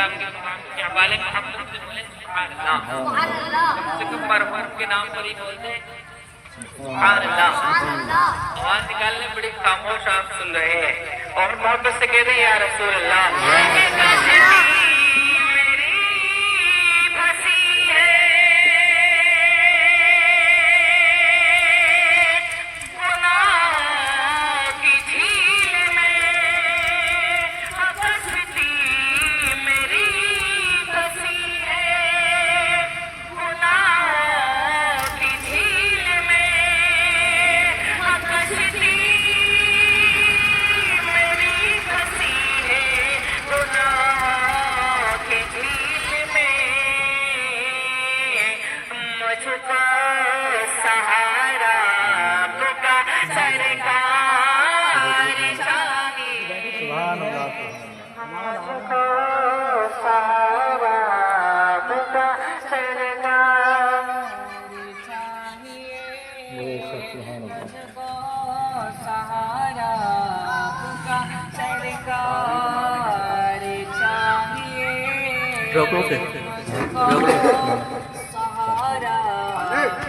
السلام کے کیا والے محمد سے بولے سبحان اللہ، کم سے کم مرحوم کے نام پر ہی بولتے سبحان اللہ، آواز نکالنے بڑی خاموش آپ سن رہے ہیں اور محبت سے کہتے ہیں یا رسول اللہ روک روک